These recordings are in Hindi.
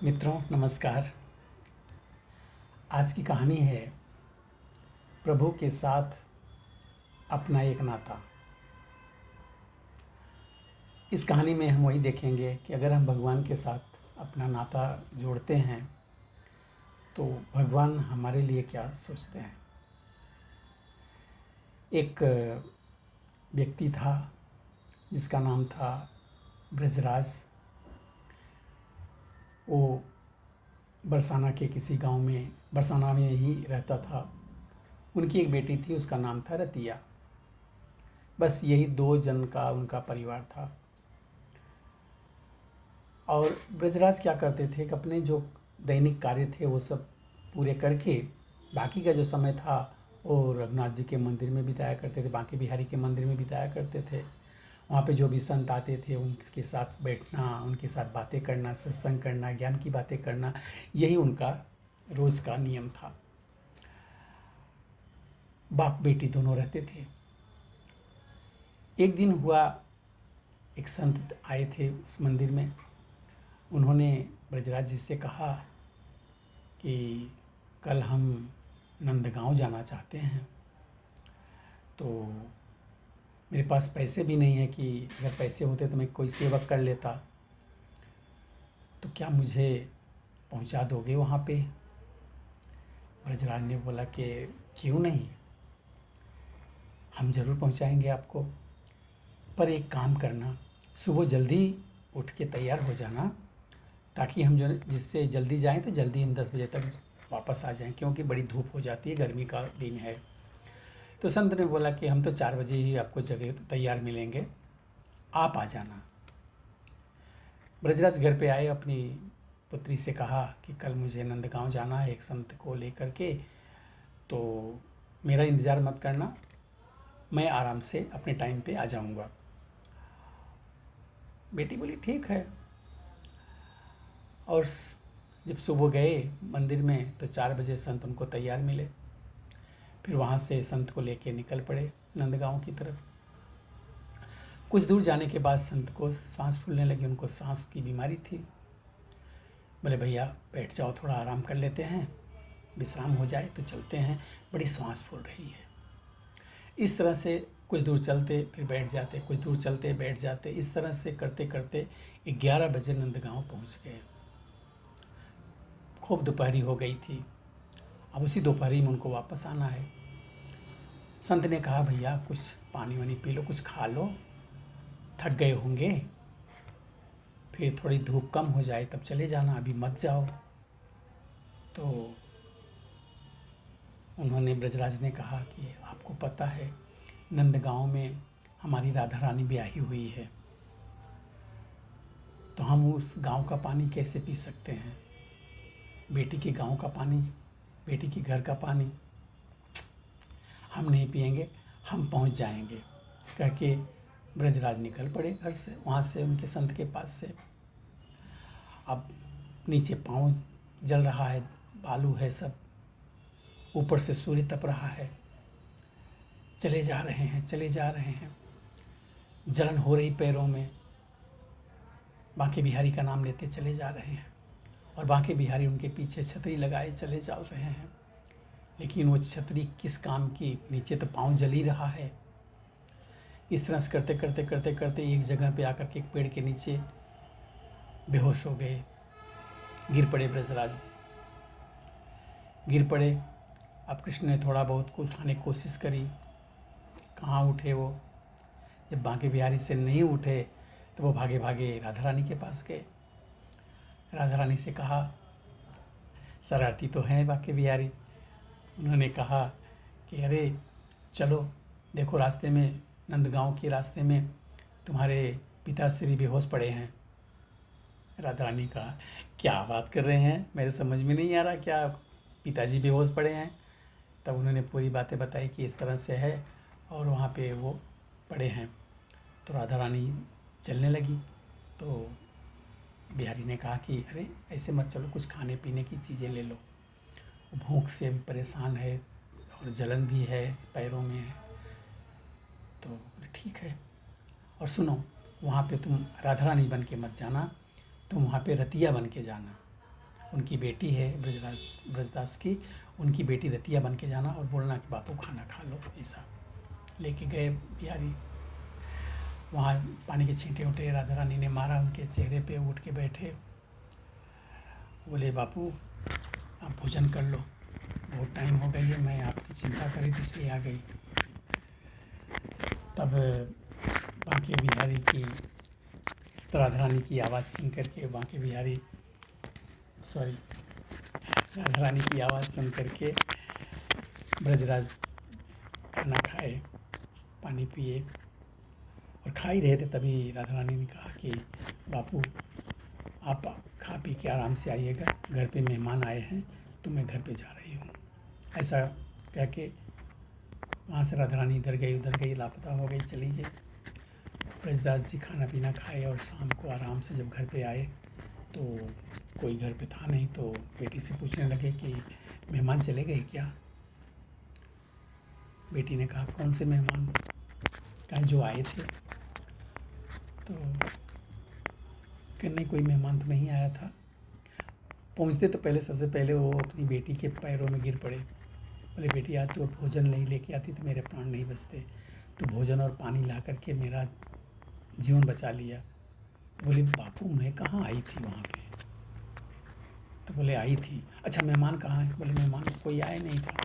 मित्रों नमस्कार। आज की कहानी है प्रभु के साथ अपना एक नाता। इस कहानी में हम वही देखेंगे कि अगर हम भगवान के साथ अपना नाता जोड़ते हैं तो भगवान हमारे लिए क्या सोचते हैं। एक व्यक्ति था जिसका नाम था ब्रजराज। वो बरसाना के किसी गांव में बरसाना में ही रहता था। उनकी एक बेटी थी, उसका नाम था रतिया। बस यही 2 जन का उनका परिवार था। और ब्रजराज क्या करते थे कि अपने जो दैनिक कार्य थे वो सब पूरे करके बाकी का जो समय था वो रघुनाथ जी के मंदिर में बिताया करते थे, बांके बिहारी के मंदिर में बिताया करते थे। वहाँ पे जो भी संत आते थे उनके साथ बैठना, उनके साथ बातें करना, सत्संग करना, ज्ञान की बातें करना, यही उनका रोज़ का नियम था। बाप बेटी दोनों रहते थे। एक दिन हुआ, एक संत आए थे उस मंदिर में। उन्होंने ब्रजराज जी से कहा कि कल हम नंदगांव जाना चाहते हैं, तो मेरे पास पैसे भी नहीं है कि अगर पैसे होते तो मैं कोई सेवक कर लेता, तो क्या मुझे पहुंचा दोगे वहाँ पे। ब्रजराज ने बोला कि क्यों नहीं, हम ज़रूर पहुंचाएंगे आपको, पर एक काम करना, सुबह जल्दी उठ के तैयार हो जाना, ताकि हम जो जिससे जल्दी जाएं तो जल्दी हम 10 बजे तक वापस आ जाएं, क्योंकि बड़ी धूप हो जाती है, गर्मी का दिन है। तो संत ने बोला कि हम तो 4 बजे ही आपको जगह तैयार मिलेंगे, आप आ जाना। ब्रजराज घर पे आए, अपनी पुत्री से कहा कि कल मुझे नंदगांव जाना है एक संत को लेकर के, तो मेरा इंतज़ार मत करना, मैं आराम से अपने टाइम पे आ जाऊंगा। बेटी बोली ठीक है। और जब सुबह गए मंदिर में तो 4 बजे संत उनको तैयार मिले। फिर वहाँ से संत को लेके निकल पड़े नंदगांव की तरफ। कुछ दूर जाने के बाद संत को सांस फूलने लगी, उनको सांस की बीमारी थी। बोले भैया बैठ जाओ, थोड़ा आराम कर लेते हैं, विश्राम हो जाए तो चलते हैं, बड़ी सांस फूल रही है। इस तरह से कुछ दूर चलते फिर बैठ जाते, कुछ दूर चलते बैठ जाते, इस तरह से करते करते 11 बजे नंदगांव पहुँच गए। खूब दोपहरी हो गई थी। अब उसी दोपहरी में उनको वापस आना है। संत ने कहा भैया कुछ पानी वानी पी लो, कुछ खा लो, थक गए होंगे, फिर थोड़ी धूप कम हो जाए तब चले जाना, अभी मत जाओ। तो उन्होंने ब्रजराज ने कहा कि आपको पता है नंदगांव में हमारी राधा रानी ब्याही हुई है, तो हम उस गांव का पानी कैसे पी सकते हैं, बेटी के गांव का पानी, बेटी के घर का पानी हम नहीं पिएंगे, हम पहुंच जाएंगे। कह के ब्रजराज निकल पड़े घर से, वहाँ से उनके संत के पास से। अब नीचे पाँव जल रहा है, बालू है सब, ऊपर से सूर्य तप रहा है। चले जा रहे हैं, चले जा रहे हैं, जलन हो रही पैरों में। बांके बिहारी का नाम लेते चले जा रहे हैं और बांके बिहारी उनके पीछे छतरी लगाए चले जा रहे हैं। लेकिन वो छतरी किस काम की, नीचे तो पाँव जल ही रहा है। इस तरह से करते करते करते करते एक जगह पे आकर के एक पेड़ के नीचे बेहोश हो गए, गिर पड़े ब्रजराज, गिर पड़े। अब कृष्ण ने थोड़ा बहुत को उठाने की कोशिश करी, कहाँ उठे वो। जब बांके बिहारी से नहीं उठे तो वो भागे भागे राधा रानी के पास गए। राधा रानी से कहा, शरारती तो हैं बांके बिहारी, उन्होंने कहा कि अरे चलो, देखो रास्ते में, नंदगांव के रास्ते में तुम्हारे पिताश्री बेहोश पड़े हैं। राधा रानी कहा क्या बात कर रहे हैं, मेरे समझ में नहीं आ रहा, क्या पिताजी बेहोश पड़े हैं। तब उन्होंने पूरी बातें बताई कि इस तरह से है और वहाँ पे वो पड़े हैं। तो राधा रानी चलने लगी। तो बिहारी ने कहा कि अरे ऐसे मत चलो, कुछ खाने पीने की चीज़ें ले लो, भूख से भी परेशान है और जलन भी है पैरों में है। तो बोले ठीक है, और सुनो, वहाँ पे तुम राधा रानी बन के मत जाना, तुम वहाँ पे रतिया बन के जाना। उनकी बेटी है ब्रजदास की, उनकी बेटी रतिया बन के जाना और बोलना कि बापू खाना खा लो। ऐसा लेके गए बिहारी। वहाँ पानी के छींटे उठे, राधा रानी ने मारा उनके चेहरे पे, उठ के बैठे, बोले बापू आप भोजन कर लो, बहुत टाइम हो गई है, मैं आपकी चिंता करी थी इसलिए आ गई। तब बांके बिहारी की, राधा रानी की आवाज़ सुन करके राधा रानी की आवाज़ सुन करके ब्रजराज खाना खाए, पानी पिए, और खा ही रहे थे तभी राधा रानी ने कहा कि बापू आप खा पी के आराम से आइएगा, घर पे मेहमान आए हैं तो मैं घर पे जा रही हूँ। ऐसा कह के वहाँ से राधा रानी इधर गई उधर गई, लापता हो गई, चली गई। ब्रजदास जी खाना पीना खाए और शाम को आराम से जब घर पे आए तो कोई घर पे था नहीं, तो बेटी से पूछने लगे कि मेहमान चले गए क्या? बेटी ने कहा कौन से मेहमान? कहा जो आए थे। तो कहने कोई मेहमान तो नहीं आया था। पहुँचते तो पहले सबसे पहले वो अपनी बेटी के पैरों में गिर पड़े, बोले बेटी आज तो भोजन नहीं लेके आती तो मेरे प्राण नहीं बचते, तो भोजन और पानी ला करके मेरा जीवन बचा लिया। बोले बापू मैं कहाँ आई थी वहाँ पे? तो बोले आई थी। अच्छा मेहमान कहाँ है? बोले मेहमान कोई आया नहीं था।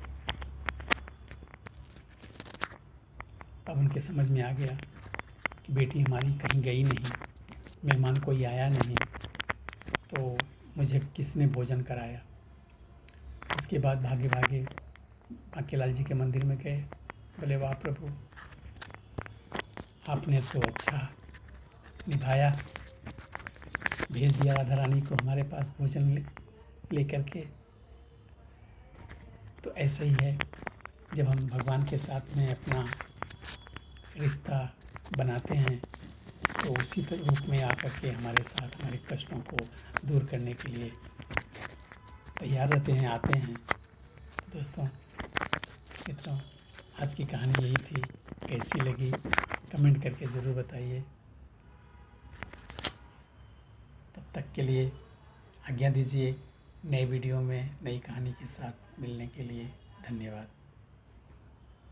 अब उनके समझ में आ गया कि बेटी हमारी कहीं गई नहीं, मेहमान कोई आया नहीं, तो मुझे किसने भोजन कराया? इसके बाद भागे भागे बांकेलाल जी के मंदिर में गए। बोले वाह प्रभु, आपने तो अच्छा निभाया, भेज दिया राधा रानी को हमारे पास भोजन ले करके। तो ऐसे ही है, जब हम भगवान के साथ में अपना रिश्ता बनाते हैं तो उसी रूप में आकर के हमारे साथ हमारे कष्टों को दूर करने के लिए तैयार रहते हैं, आते हैं। दोस्तों मित्रों, आज की कहानी यही थी, कैसी लगी कमेंट करके ज़रूर बताइए। तब तक के लिए आज्ञा दीजिए, नए वीडियो में नई कहानी के साथ मिलने के लिए धन्यवाद।